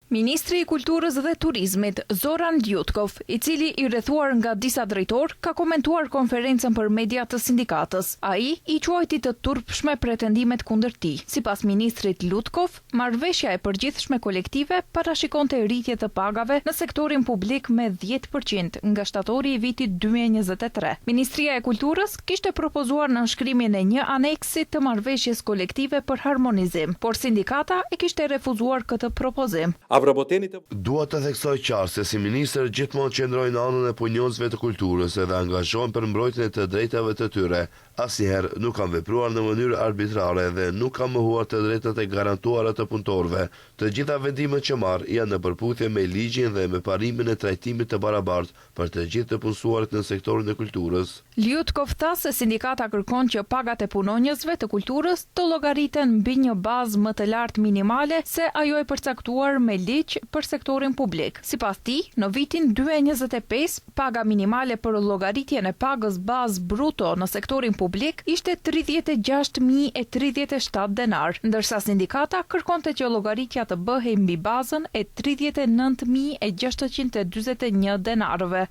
Ministri i Kulturës dhe Turizmit, Zoran Ljutkov, i cili i rrethuar nga disa drejtor, ka komentuar konferencën për media të sindikatës. Ai i quajti të turpshme pretendimet kundër tij. Sipas ministrit Ljutkov, marrëveshja e përgjithshme kolektive parashikonte rritje të pagave në sektorin publik me 10% nga shtatori i vitit 2023. Ministria e Kulturës kishte propozuar nënshkrimin e një aneksi të marrëveshjes kolektive për harmonizim, por sindikata e kishte refuzuar këtë propozim. Dua të theksoj qartë se si ministër gjithmonë qëndroj në anën e punonjësve të kulturës dhe angazhohem për mbrojtjen e të drejtave të tyre. Asnjëherë nuk kam vepruar në mënyrë arbitrare dhe nuk kam mohuar të drejtat e garantuara të punëtorëve. Të gjitha vendimet që marr janë në përputhje me ligjin dhe me parimin e trajtimit të barabartë për të gjithë të punësuarit në sektorin e kulturës. Ljutkov tha se sindikata kërkon që pagat e punonjësve të kulturës të llogariten mbi një bazë më të lartë minimale se ajo e përcaktuar me ligj për sektorin publik. Sipas tij, në vitin 2025, paga minimale për llogaritjen e pagës bazë bruto në sektorin publik ishte 36.037 denar, ndërsa sindikata kërkonte që llogaritja të bëhej mbi bazën e 39.641 denarëve.